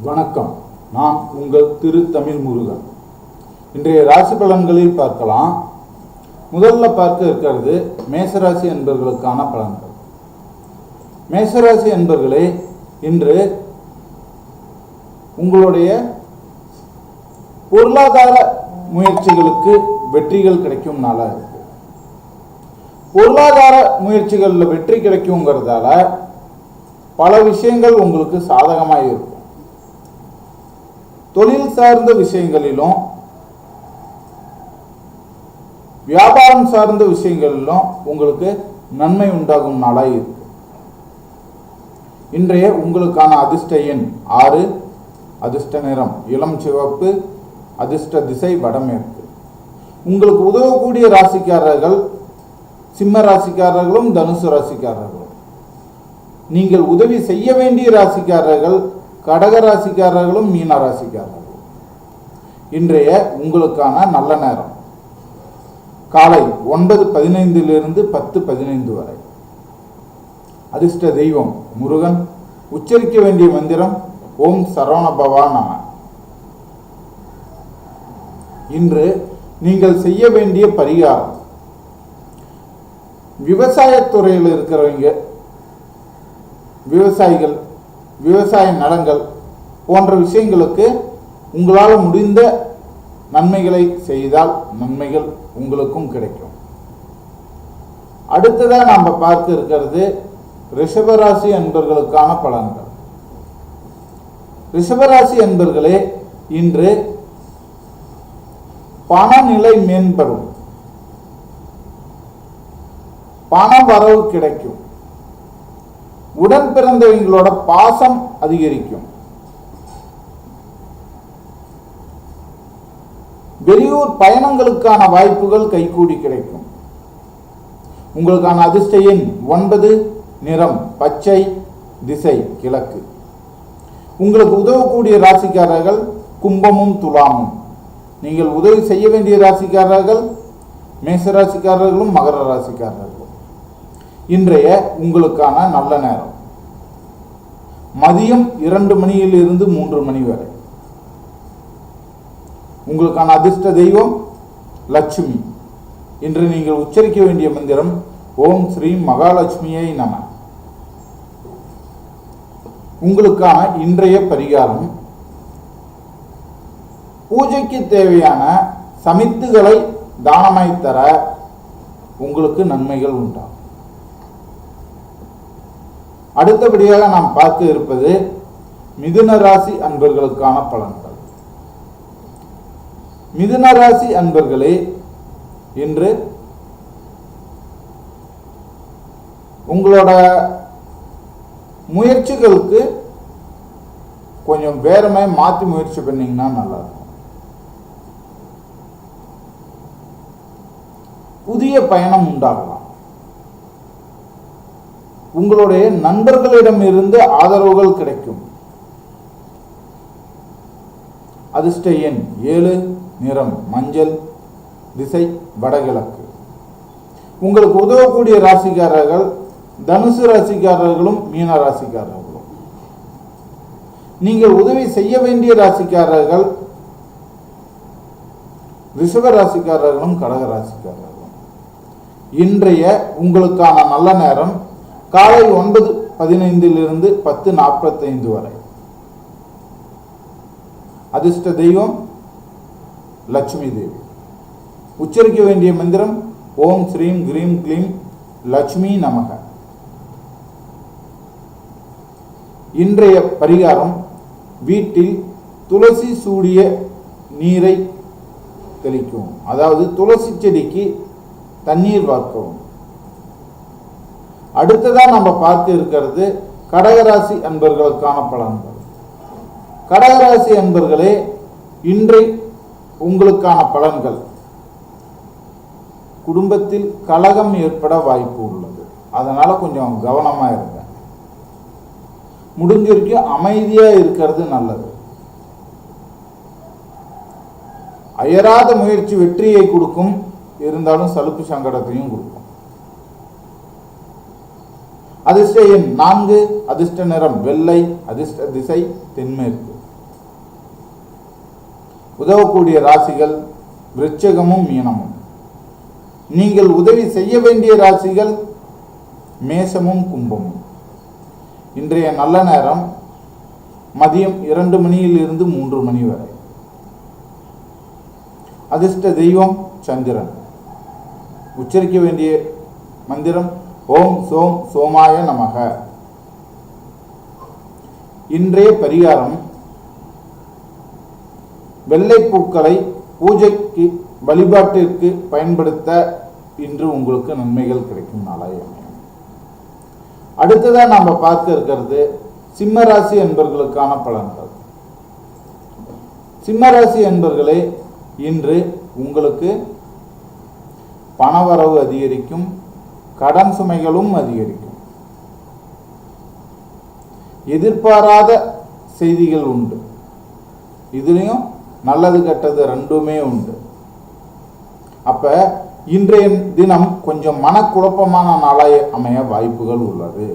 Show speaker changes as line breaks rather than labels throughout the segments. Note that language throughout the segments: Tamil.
வணக்கம். நான் உங்கள் திரு தமிழ் முருகன். இன்றைய ராசி பலன்களில் பார்க்கலாம். முதல்ல பார்க்க இருக்கிறது மேசராசி என்பவர்களுக்கான பலன்கள். மேசராசி என்பவர்களே, இன்று உங்களுடைய பொருளாதார முயற்சிகளுக்கு வெற்றிகள் கிடைக்கும் நாளாக இருக்கு. பொருளாதார முயற்சிகளில் வெற்றி கிடைக்குங்கிறதால பல விஷயங்கள் உங்களுக்கு சாதகமாக இருக்கும். தொழில் சார்ந்த விஷயங்களிலும் வியாபாரம் சார்ந்த விஷயங்களிலும் உங்களுக்கு நன்மை உண்டாகும் நாளாக இருக்கு. இன்றைய உங்களுக்கான அதிர்ஷ்ட எண் 6, அதிர்ஷ்ட நிறம் இளம் சிவப்பு, அதிர்ஷ்ட திசை வடமேற்கு. உங்களுக்கு உதவக்கூடிய ராசிக்காரர்கள் சிம்ம ராசிக்காரர்களும் தனுசு ராசிக்காரர்களும். நீங்கள் உதவி செய்ய வேண்டிய ராசிக்காரர்கள் கடக ராசிக்காரர்களும் மீன ராசிக்காரர்களும். இன்றைய உங்களுக்கான நல்ல நேரம் காலை 9:15 10:15 வரை. அதிர்ஷ்ட தெய்வம் முருகன். உச்சரிக்க வேண்டிய மந்திரம் ஓம் சரவண பவா நம. இன்று நீங்கள் செய்ய வேண்டிய பரிகாரம், விவசாயத்துறையில் இருக்கிறவங்க, விவசாயிகள், விவசாய நலங்கள் போன்ற விஷயங்களுக்கு உங்களால் முடிந்த நன்மைகளை செய்தால் நன்மைகள் உங்களுக்கும் கிடைக்கும். அடுத்ததாக நாம் பார்க்க இருக்கிறது ரிஷபராசி அன்பர்களுக்கான பலன்கள். ரிஷபராசி அன்பர்களே, இன்று பணநிலை மேம்படும், பண வரவு கிடைக்கும், உடன் பிறந்தவங்களோட பாசம் அதிகரிக்கும், வெளியூர் பயணங்களுக்கான வாய்ப்புகள் கைகூடி கிடைக்கும். உங்களுக்கான அதிர்ஷ்ட எண் 9, நிறம் பச்சை, திசை கிழக்கு. உங்களுக்கு உதவக்கூடிய ராசிக்காரர்கள் கும்பமும் துலாமும். நீங்கள் உதவி செய்ய வேண்டிய ராசிக்காரர்கள் மேசராசிக்காரர்களும் மகர ராசிக்காரர்களும். இன்றைய உங்களுக்கான நல்ல நேரம் மதியம் 2 மணியிலிருந்து 3 மணி வரை. உங்களுக்கான அதிர்ஷ்ட தெய்வம் லட்சுமி. இன்று நீங்கள் உச்சரிக்க வேண்டிய மந்திரம் ஓம் ஸ்ரீ மகாலட்சுமியை நம. உங்களுக்கான இன்றைய பரிகாரம், பூஜைக்கு தேவையான சமித்துகளை தானமாய் தர உங்களுக்கு நன்மைகள் உண்டாகும். அடுத்தபடியாக நாம் பார்க்க இருப்பது மிதுன ராசி அன்பர்களுக்கான பலன்கள். மிதுன ராசி அன்பர்களே, இன்று உங்களோட முயற்சிகளுக்கு கொஞ்சம் வேறமே மாற்றி முயற்சி பண்ணீங்கன்னா நல்லா இருக்கும். புதிய பயணம் உண்டாகலாம். உங்களுடைய நண்பர்களிடம் இருந்து ஆதரவுகள் கிடைக்கும். அதிர்ஷ்ட எண் 7, நிறம் மஞ்சள், திசை வடகிழக்கு. உங்களுக்கு உதவக்கூடிய ராசிக்காரர்கள் தனுசு ராசிக்காரர்களும் மீன ராசிக்காரர்களும். நீங்கள் உதவி செய்ய வேண்டிய ராசிக்காரர்கள் ரிஷப ராசிக்காரர்களும் கடக ராசிக்காரர்களும். இன்றைய உங்களுக்கான நல்ல நேரம் காலை 9:15 10:45 வரை. அதிர்ஷ்ட தெய்வம் லட்சுமி தேவி. உச்சரிக்க வேண்டிய மந்திரம் ஓம் ஸ்ரீம் கிரீம் க்ளீம் லட்சுமி நமக. இன்றைய பரிகாரம், வீட்டில் துளசி சூடிய நீரை தெளிக்கவும், அதாவது துளசி செடிக்கு தண்ணீர் வார்க்கவும். அடுத்ததான் நம்ம பார்க்க இருக்கிறது கடகராசி அன்பர்களுக்கான பலன்கள். கடகராசி அன்பர்களே, இன்றை உங்களுக்கான பலன்கள், குடும்பத்தில் கலகம் ஏற்பட வாய்ப்பு உள்ளது. அதனால கொஞ்சம் கவனமா இருங்க. முடிஞ்ச வரைக்கும் அமைதியா இருக்கிறது நல்லது. அயராத முயற்சி வெற்றியை கொடுக்கும், இருந்தாலும் சலுப்பு சங்கடத்தையும் கொடுக்கும். அதிர்ஷ்ட எண் 4, அதிர்ஷ்ட நிறம் வெள்ளை, அதிர்ஷ்ட திசை தென்மேற்கு. உதவக்கூடிய ராசிகள் விருச்சிகமும் மீனமும். நீங்கள் உதவி செய்ய வேண்டிய ராசிகள் மேஷமும் கும்பமும். இன்றைய நல்ல நேரம் மதியம் 2 மணியிலிருந்து 3 மணி வரை. அதிர்ஷ்ட தெய்வம் சந்திரன். உச்சரிக்க வேண்டிய மந்திரம் ஓம் சோம் சோமாய நமக. இன்றைய பரிகாரம் வெள்ளைப்பூக்களை பூஜைக்கு வழிபாட்டிற்கு பயன்படுத்த இன்று உங்களுக்கு நன்மைகள் கிடைக்கும் நாளாய் அமையும். அடுத்ததான் நாம பார்க்க இருக்கிறது சிம்மராசி என்பவர்களுக்கான பலன்கள். சிம்மராசி என்பவர்களே, இன்று உங்களுக்கு பணவரவு அதிகரிக்கும், கடன் சுமைகளும் அதிகரிக்கும். எதிர்பாராத செய்திகள் உண்டு. இதுலயும் நல்லது கெட்டது ரெண்டுமே உண்டு. அப்ப இன்றைய தினம் கொஞ்சம் மனக்குழப்பமான நாளாய் அமைய வாய்ப்புகள் உள்ளது.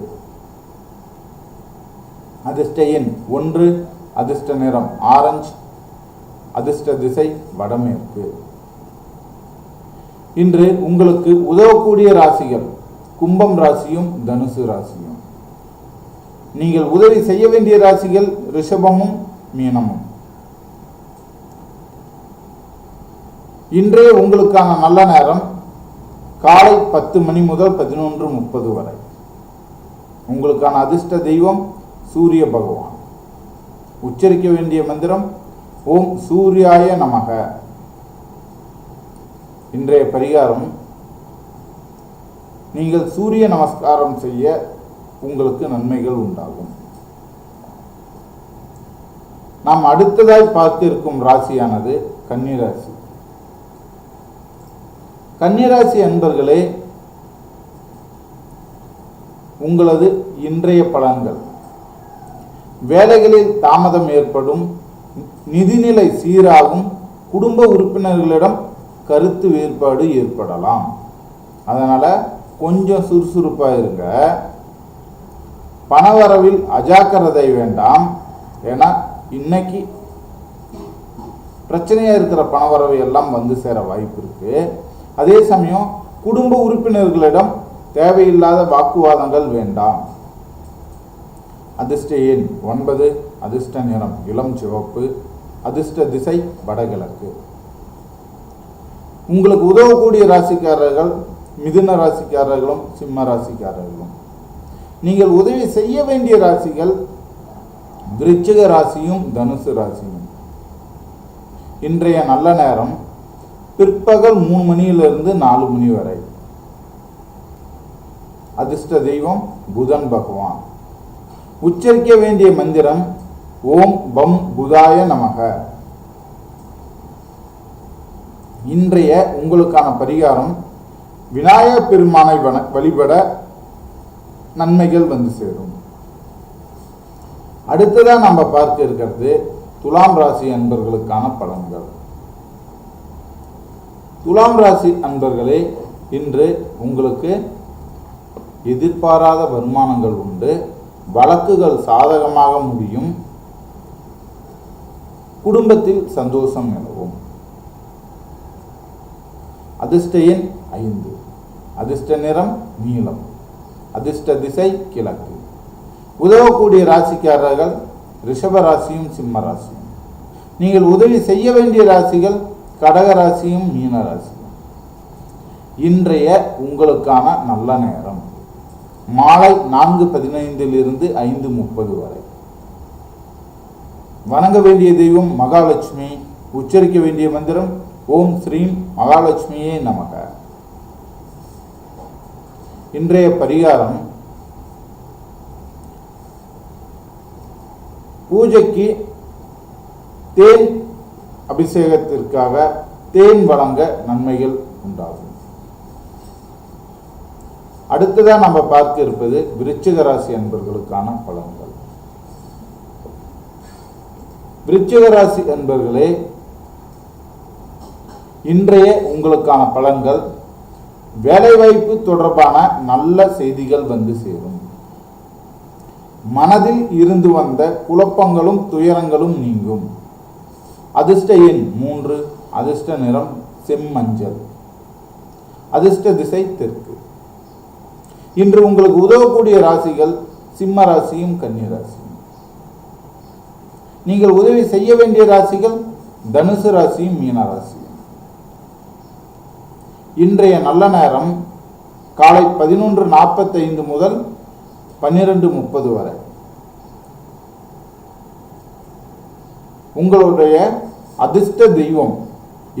அதிர்ஷ்ட எண் 1, அதிர்ஷ்ட நிறம் ஆரஞ்சு, அதிர்ஷ்ட திசை வடமேற்கு. இன்று உங்களுக்கு உதவக்கூடிய ராசிகள் கும்பம் ராசியும் தனுசு ராசியும். நீங்கள் உதவி செய்ய வேண்டிய ராசிகள் ரிஷபமும் மீனமும். இன்றைய உங்களுக்கான நல்ல நேரம் காலை 10 மணி முதல் 11:30 வரை. உங்களுக்கான அதிர்ஷ்ட தெய்வம் சூரிய பகவான். உச்சரிக்க வேண்டிய மந்திரம் ஓம் சூர்யாய நமக. இன்றைய பரிகாரம் நீங்கள் சூரிய நமஸ்காரம் செய்ய உங்களுக்கு நன்மைகள் உண்டாகும். நாம் அடுத்ததாய் பார்க்க இருக்கும் ராசியானது கன்னிராசி. கன்னிராசி அன்பர்களே, உங்களது இன்றைய பலன்கள் வேலைகளில் தாமதம் ஏற்படும், நிதிநிலை சீராகும், குடும்ப உறுப்பினர்களிடம் கருத்து வேறுபாடு ஏற்படலாம். அதனால கொஞ்சம் சுறுசுறுப்பா இருங்க. பணவரவில் அஜாக்கிரதை வேண்டாம். ஏன்னா இன்னைக்கு பிரச்சனையா இருக்கிற பணவரவை எல்லாம் வந்து சேர வாய்ப்பு இருக்கு. அதே சமயம் குடும்ப உறுப்பினர்களிடம் தேவையில்லாத வாக்குவாதங்கள் வேண்டாம். அதிர்ஷ்ட எண் 9, அதிர்ஷ்ட நிறம் இளம் சிவப்பு, அதிர்ஷ்ட திசை வடகிழக்கு. உங்களுக்கு உதவக்கூடிய ராசிக்காரர்கள் மிதுன ராசிக்காரர்களும் சிம்ம ராசிக்காரர்களும். நீங்கள் உதவி செய்ய வேண்டிய ராசிகள் விருச்சிக ராசியும் தனுசு ராசியும். இன்றைய நல்ல நேரம் பிற்பகல் 3 மணியிலிருந்து 4 மணி வரை. அதிர்ஷ்ட தெய்வம் புதன் பகவான். உச்சரிக்க வேண்டிய மந்திரம் ஓம் பம் புதாய நமக. இன்றைய உங்களுக்கான பரிகாரம் விநாயக பெருமானை வழிபட நன்மைகள் வந்து சேரும். அடுத்ததான் நம்ம பார்க்க இருக்கிறது துலாம் ராசி அன்பர்களுக்கான பலன்கள். துலாம் ராசி அன்பர்களே, இன்று உங்களுக்கு எதிர்பாராத வருமானங்கள் உண்டு, வழக்குகள் சாதகமாக முடியும், குடும்பத்தில் சந்தோஷம் நிலவும். அதிர்ஷ்ட எண் 5, அதிர்ஷ்ட நிறம் நீலம், அதிர்ஷ்ட திசை கிழக்கு. உதவக்கூடிய ராசிக்காரர்கள் ரிஷப ராசியும் சிம்ம ராசியும். நீங்கள் உதவி செய்ய வேண்டிய ராசிகள் கடக ராசியும் மீன ராசியும். இன்றைய உங்களுக்கான நல்ல நேரம் மாலை 4:15 5:30 வரை. வணங்க வேண்டிய தெய்வம் மகாலட்சுமி. உச்சரிக்க வேண்டிய மந்திரம் ஓம் ஸ்ரீம் மகாலட்சுமியே நமக. இன்றைய பரிகாரம் பூஜைக்கு தேன் அபிஷேகத்திற்காக தேன் வழங்க நன்மைகள் உண்டாகும். அடுத்ததான் நம்ம பார்க்க இருப்பது விருச்சிக ராசி அன்பர்களுக்கான பலன்கள். விருச்சிக ராசி அன்பர்களே, இன்றைய உங்களுக்கான பலன்கள் வேலைவாய்ப்பு தொடர்பான நல்ல செய்திகள் வந்து சேரும். மனதில் இருந்து வந்த குழப்பங்களும் துயரங்களும் நீங்கும். அதிர்ஷ்ட எண் 3, அதிர்ஷ்ட நிறம் செம்மஞ்சள், அதிர்ஷ்ட திசை தெற்கு. இன்று உங்களுக்கு உதவக்கூடிய ராசிகள் சிம்ம ராசியும் கன்னி ராசியும். நீங்கள் உதவி செய்ய வேண்டிய ராசிகள் தனுசு ராசியும் மீன ராசியும். இன்றைய நல்ல நேரம் காலை 11:45 முதல் 12:30 வரை. உங்களுடைய அதிர்ஷ்ட தெய்வம்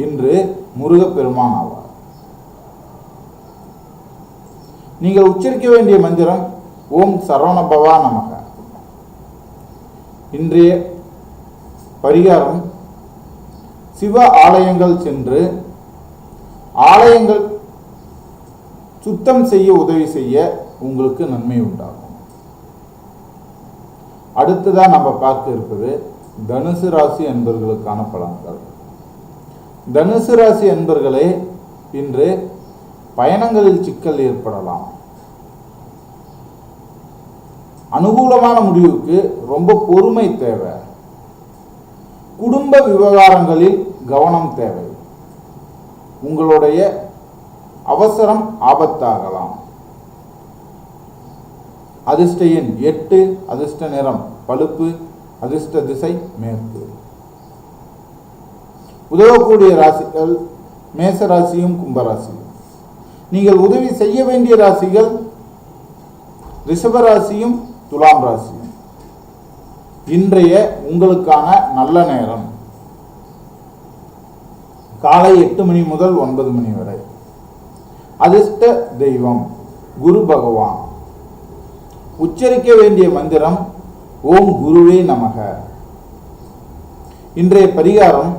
இன்று முருகப்பெருமான் ஆவார். நீங்கள் உச்சரிக்க வேண்டிய மந்திரம் ஓம் சரவணபவா நமக. இன்றைய பரிகாரம் சிவ ஆலயங்கள் சென்று ஆலயங்கள் சுத்தம் செய்ய உதவி செய்ய உங்களுக்கு நன்மை உண்டாகும். அடுத்ததான் நம்ம பார்க்க இருப்பது தனுசு ராசி அன்பர்களுக்கான பலன்கள். தனுசு ராசி அன்பர்களே, இன்று பயணங்களில் சிக்கல் ஏற்படலாம். அனுகூலமான முடிவுக்கு ரொம்ப பொறுமை தேவை. குடும்ப விவகாரங்களில் கவனம் தேவை. உங்களுடைய அவசரம் ஆபத்தாகலாம். அதிர்ஷ்ட எண் 8, அதிர்ஷ்ட நிறம் பழுப்பு, அதிர்ஷ்ட திசை மேற்கு. உதவக்கூடிய ராசிகள் மேச ராசியும் கும்பராசியும். நீங்கள் உதவி செய்ய வேண்டிய ராசிகள் ரிஷப ராசியும் துலாம் ராசியும். இன்றைய உங்களுக்கான நல்ல நேரம் காலை 8 மணி முதல் 9 மணி வரை. அதிர்ஷ்ட தெய்வம் குரு பகவான். உச்சரிக்க வேண்டிய மந்திரம் ஓம் குருவே நமக. இன்றைய பரிகாரம்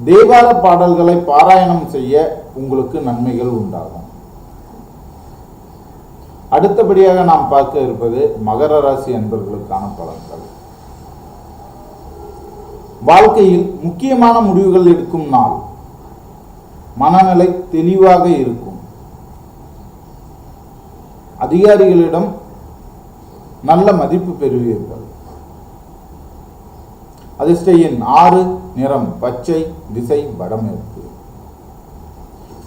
தேவார பாடல்களை பாராயணம் செய்ய உங்களுக்கு நன்மைகள் உண்டாகும். அடுத்தபடியாக நாம் பார்க்க இருப்பது மகர ராசி அன்பர்களுக்கான பலன்கள். வாழ்க்கையில் முக்கியமான முடிவுகள் எடுக்கும் நாள். மனநிலை தெளிவாக இருக்கும். அதிகாரிகளிடம் நல்ல மதிப்பு பெறுவீர்கள். அதிர்ஷ்ட எண் 6, நிறம் பச்சை, திசை வடமேற்கு.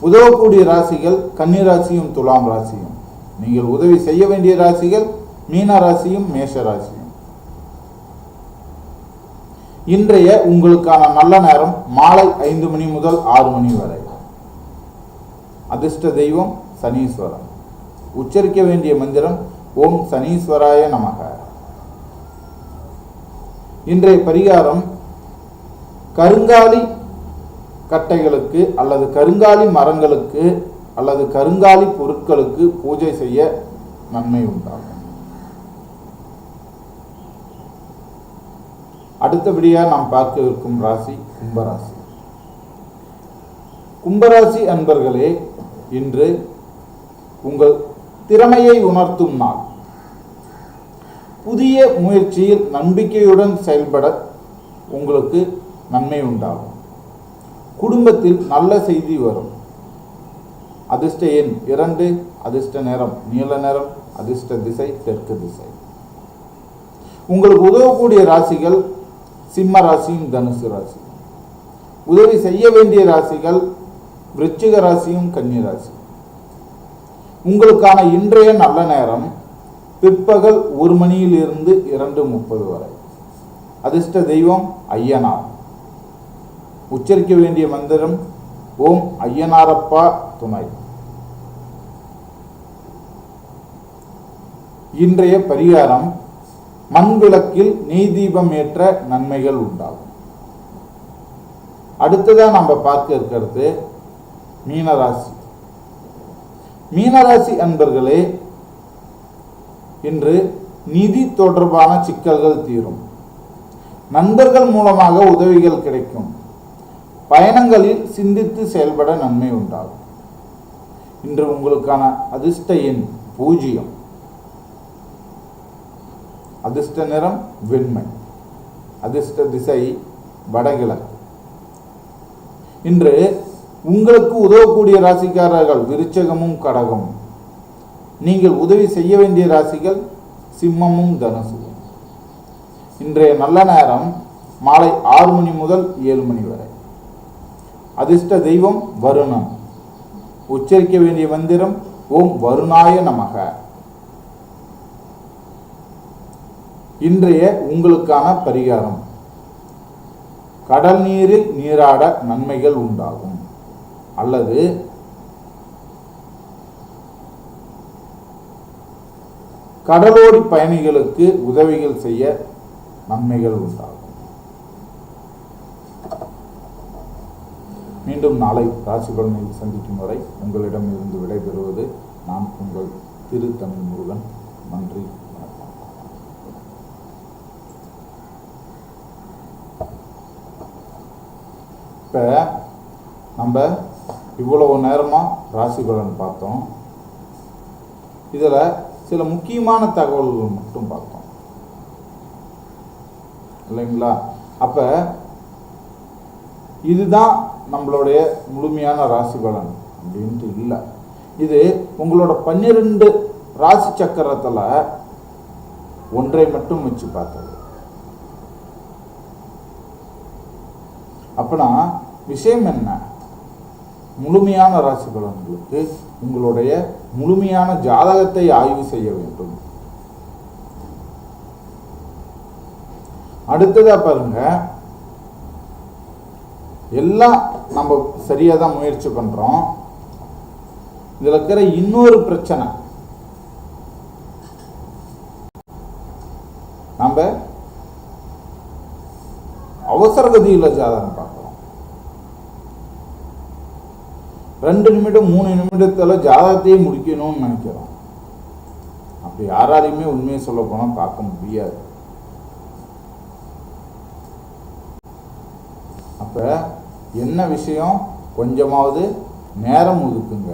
உதவக்கூடிய ராசிகள் கன்னி ராசியும் துலாம் ராசியும். நீங்கள் உதவி செய்ய வேண்டிய ராசிகள் மீன ராசியும் மேஷ ராசியும். இன்றைய உங்களுக்கான நல்ல நேரம் மாலை 5 மணி முதல் 6 மணி வரை. அதிர்ஷ்ட தெய்வம் சனீஸ்வரன். உச்சரிக்க வேண்டிய மந்திரம் ஓம் சனீஸ்வராய நமக. இன்றைய பரிகாரம் கருங்காலி கட்டைகளுக்கு அல்லது கருங்காலி மரங்களுக்கு அல்லது கருங்காலி பொருட்களுக்கு பூஜை செய்ய நன்மை உண்டாகும். அடுத்தபடியாக நாம் பார்க்க இருக்கும் ராசி கும்பராசி. கும்பராசி அன்பர்களே, இன்று உங்கள் திறமையை உணர்த்தும் நாள். புதிய முயற்சியில் நம்பிக்கையுடன் செயல்பட உங்களுக்கு நன்மை உண்டாகும். குடும்பத்தில் நல்ல செய்தி வரும். அதிர்ஷ்ட எண் 2, அதிர்ஷ்ட நிறம் நீல நிறம், அதிர்ஷ்ட திசை தெற்கு திசை. உங்களுக்கு உதவக்கூடிய ராசிகள் சிம்ம ராசியும் தனுசு ராசி. உதவி செய்ய வேண்டிய ராசிகள் விருச்சிக ராசியும் கன்னி ராசி. உங்களுக்கான இன்றைய நல்ல நேரம் பிற்பகல் 1 மணியிலிருந்து 2:30 வரை. அதிர்ஷ்ட தெய்வம் ஐயனார். உச்சரிக்க வேண்டிய மந்திரம் ஓம் ஐயனாரப்பா துணை. இன்றைய பரிகாரம் மண் விளக்கில் நெய் தீபம் ஏற்ற நன்மைகள் உண்டாகும். அடுத்ததான் நம்ம பார்க்க இருக்கிறது மீனராசி. மீனராசி அன்பர்களே, இன்று நிதி தொடர்பான சிக்கல்கள் தீரும். நண்பர்கள் மூலமாக உதவிகள் கிடைக்கும். பயணங்களில் சிந்தித்து செயல்பட நன்மை உண்டாகும். இன்று உங்களுக்கான அதிர்ஷ்ட எண் 0. அதிர்ஷ்ட நிறம் வெண்மை. அதிர்ஷ்ட திசை வடகிழக்கு. இன்று உங்களுக்கு உதவக்கூடிய ராசிக்காரர்கள் விருச்சகமும் கடகமும். நீங்கள் உதவி செய்ய வேண்டிய ராசிகள் சிம்மமும் தனுசும். இன்றைய நல்ல நேரம் மாலை 6 மணி முதல் 7 மணி வரை. அதிர்ஷ்ட தெய்வம் வருணன். உச்சரிக்க வேண்டிய மந்திரம் ஓம் வருணாய நமக. இன்றைய உங்களுக்கான பரிகாரம்: கடல் நீரில் நீராட நன்மைகள் உண்டாகும், அல்லது கடலோடி பயணிகளுக்கு உதவிகள் செய்ய நன்மைகள் உண்டாகும். மீண்டும் நாளை ராசி பலனில் சந்திக்கும் வரை உங்களிடம் இருந்து விடைபெறுவது நான் உங்கள் திரு தமிழ் முருகன். நன்றி, வணக்கம். இப்போ நம்ம இவ்வளவு நேரமாக ராசி பலன் பார்த்தோம். இதில் சில முக்கியமான தகவல்கள் மட்டும் பார்த்தோம் இல்லைங்களா? அப்போ இதுதான் நம்மளுடைய முழுமையான ராசி பலன் அப்படின்ட்டு இல்லை. இது உங்களோட 12 ராசி சக்கரத்தில் ஒன்றை மட்டும் வச்சு பார்த்தது. அப்பனா விஷயம் என்ன? முழுமையான ராசி பலன்களுக்கு உங்களுடைய முழுமையான ஜாதகத்தை ஆய்வு செய்ய வேண்டும். அடுத்ததா பாருங்க, எல்லாம் நம்ம சரியா தான் முயற்சி பண்றோம். இதுல இருக்கிற இன்னொரு பிரச்சனை, நம்ம அவசர கதியில ஜாதகம் பார்க்கிறோம். 2 நிமிடம் 3 நிமிடத்துல ஜாதகத்தையே முடிக்கணும்னு நினைக்கிறோம். அப்படி யாராலையுமே உண்மையை சொல்ல போனா பார்க்க முடியாது. அப்ப என்ன விஷயம்? கொஞ்சமாவது நேரம் ஒதுக்குங்க.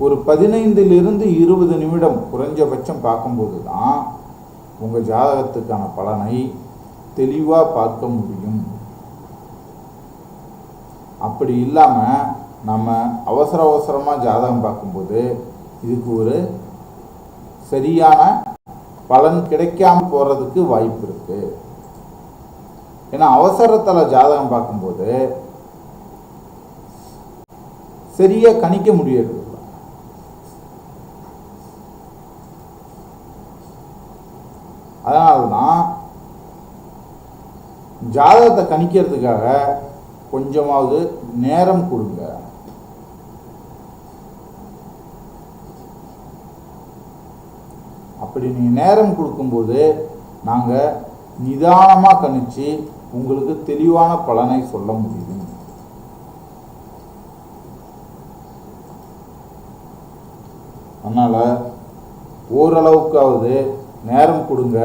ஒரு 15 to 20 நிமிடம் குறைஞ்சபட்சம் பார்க்கும்போது தான் உங்க ஜாதகத்துக்கான பலனை தெளிவா பார்க்க முடியும். அப்படி இல்லாம நம்ம அவசரமா ஜாதகம் பார்க்கும்போது இதுக்கு ஒரு சரியான பலன் கிடைக்காம போறதுக்கு வாய்ப்பு இருக்கு. ஏன்னா அவசரத்துல ஜாதகம் பார்க்கும்போது சரியா கணிக்க முடியாது. அதனால்தான் ஜாதகத்தை கணிக்கிறதுக்காக கொஞ்சமாவது நேரம் கொடுங்க. அப்படி நீங்க நேரம் கொடுக்கும்போது நாங்க நிதானமா கணிச்சு உங்களுக்கு தெளிவான பலனை சொல்ல முடியும். அதனால ஓரளவுக்காவது நேரம் கொடுங்க.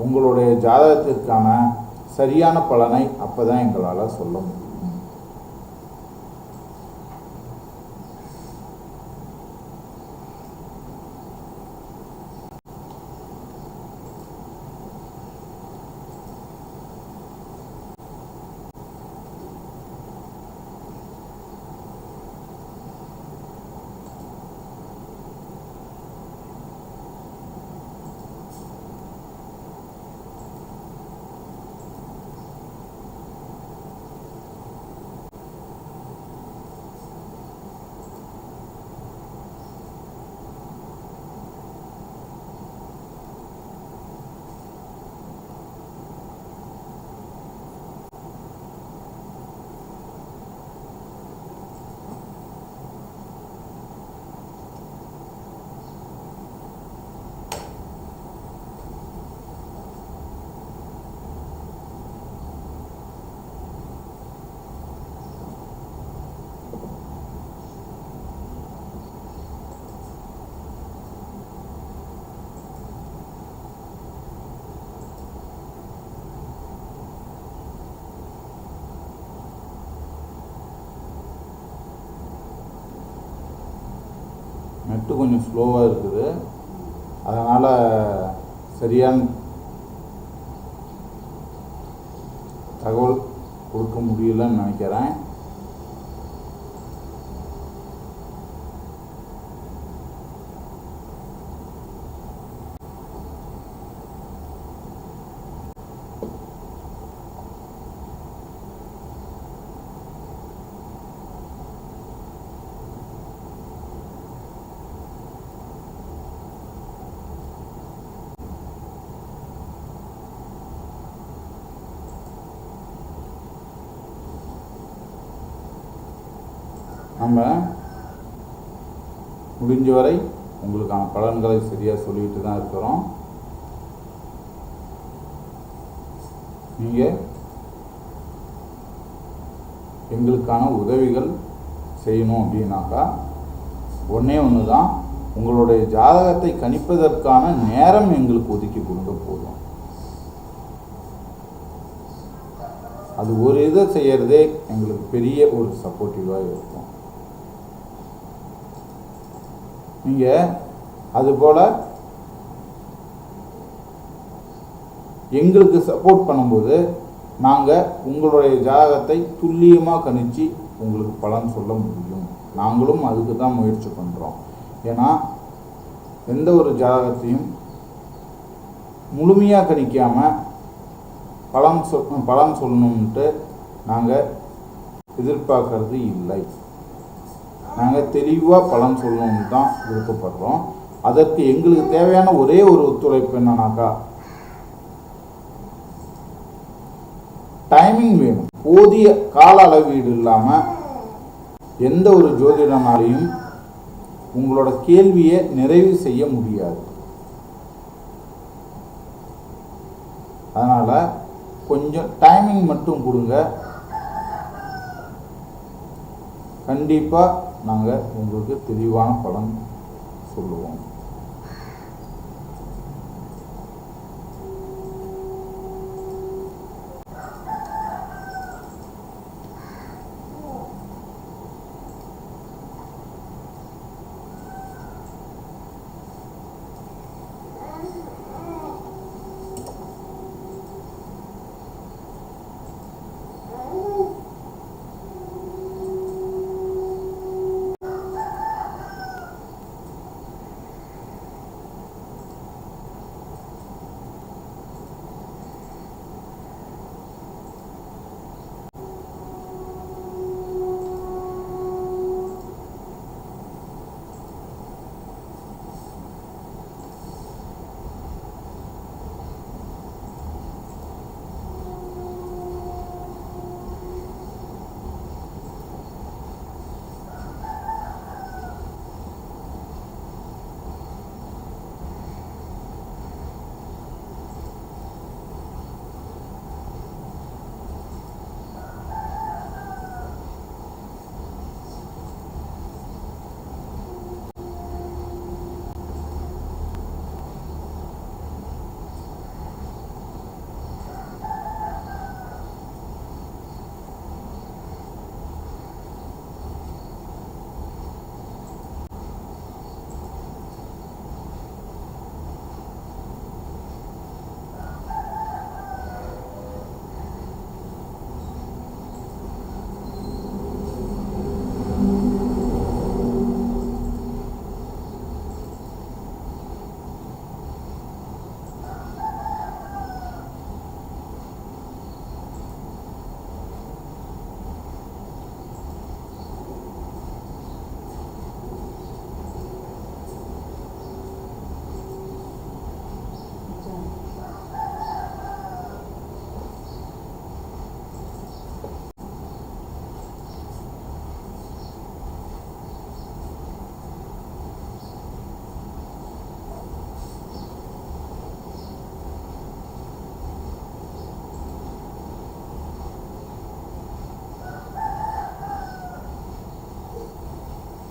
உங்களுடைய ஜாதகத்திற்கான சரியான பலனை அப்பதான் எங்களால் சொல்ல முடியும். நெட்டு கொஞ்சம் ஸ்லோவாக இருக்குது. அதனால் சரியான தகவல் கொடுக்க முடியலன்னு நினைக்கிறேன். நம்ம முடிஞ்ச வரை உங்களுக்கான பலன்களை சரியாக சொல்லிட்டு தான் இருக்கிறோம். நீங்கள் எங்களுக்கான உதவிகள் செய்யணும் அப்படின்னாக்கா ஒன்றே ஒன்று தான், உங்களுடைய ஜாதகத்தை கணிப்பதற்கான நேரம் எங்களுக்கு ஒதுக்கி கொடுங்க போதும். அது ஒரு இதை செய்யறதே எங்களுக்கு பெரிய ஒரு சப்போர்ட்டிவாக இருக்கும். நீங்கள் அதுபோல் எங்களுக்கு சப்போர்ட் பண்ணும்போது நாங்கள் உங்களுடைய ஜாதகத்தை துல்லியமாக கணிச்சு உங்களுக்கு பலன் சொல்ல முடியும். நாங்களும் அதுக்கு தான் முயற்சி பண்ணுறோம். ஏன்னா எந்த ஒரு ஜாதகத்தையும் முழுமையாக கணிக்காமல் பலன் சொல்லணும்ன்ட்டு நாங்கள் எதிர்பார்க்கறது இல்லை. நாங்கள் தெளிவாக பலன் சொல்லணும்னு தான் விருப்பப்படுறோம். அதற்கு எங்களுக்கு தேவையான ஒரே ஒரு ஒத்துழைப்பு என்னன்னாக்கா, டைமிங் வேணும். போதிய கால அளவீடு இல்லாமல் எந்த ஒரு ஜோதிடனாலையும் உங்களோட கேள்வியை நிறைவு செய்ய முடியாது. அதனால் கொஞ்சம் டைமிங் மட்டும் கொடுங்க. கண்டிப்பாக நாங்கள் உங்களுக்கு தெளிவான பலன் சொல்லுவோம்.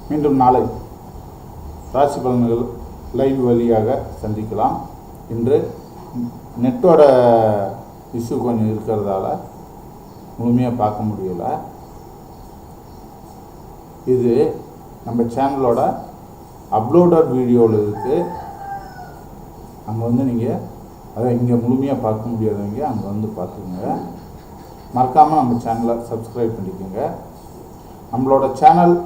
மீண்டும் நாளை ராசி பலன்கள் லைவ் வழியாக சந்திக்கலாம். இன்று நெட்டோட இஷ்யூ கொஞ்சம் இருக்கிறதால முழுமையாக பார்க்க முடியலை. இது நம்ம சேனலோட அப்லோடட் வீடியோவில் இருக்குது. அங்கே நீங்கள் அதை இங்கே முழுமையாக பார்க்க முடியாதவங்க அங்கே பார்த்துக்கோங்க. மறக்காமல் நம்ம சேனலை சப்ஸ்கிரைப் பண்ணிக்கோங்க. நம்மளோட சேனல்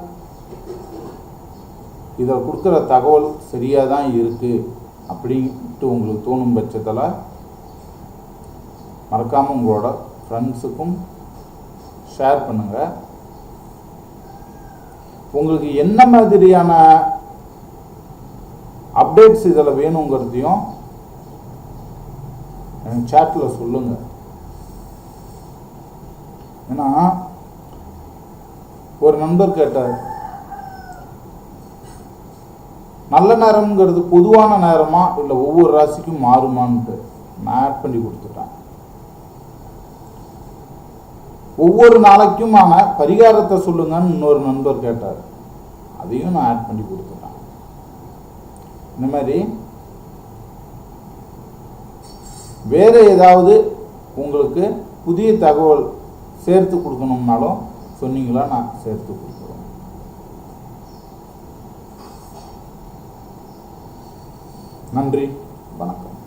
இதில் கொடுக்குற தகவல் சரியாக தான் இருக்குது அப்படின்ட்டு உங்களுக்கு தோணும் பட்சத்தில் மறக்காமல் உங்களோட ஃப்ரெண்ட்ஸுக்கும் ஷேர் பண்ணுங்கள். உங்களுக்கு என்ன மாதிரியான அப்டேட்ஸ் இதில் வேணுங்கிறதையும் எனக்கு சேட்டில் சொல்லுங்கள். ஏன்னா ஒரு நண்பர் கேட்டார், நல்ல நேரம்ங்கிறது பொதுவான நேரமா இல்லை ஒவ்வொரு ராசிக்கும் மாறுமான்ட்டு நான் ஆட் பண்ணி கொடுத்துட்டேன். ஒவ்வொரு நாளைக்குமான பரிகாரத்தை சொல்லுங்கன்னு இன்னொரு நண்பர் கேட்டார், அதையும் நான் ஆட் பண்ணி கொடுத்துட்டேன். இந்த மாதிரி வேற ஏதாவது உங்களுக்கு புதிய தகவல் சேர்த்து கொடுக்கணும்னாலும் சொன்னீங்களா, நான் சேர்த்து கொடுக்குறேன். நன்றி, வணக்கம்.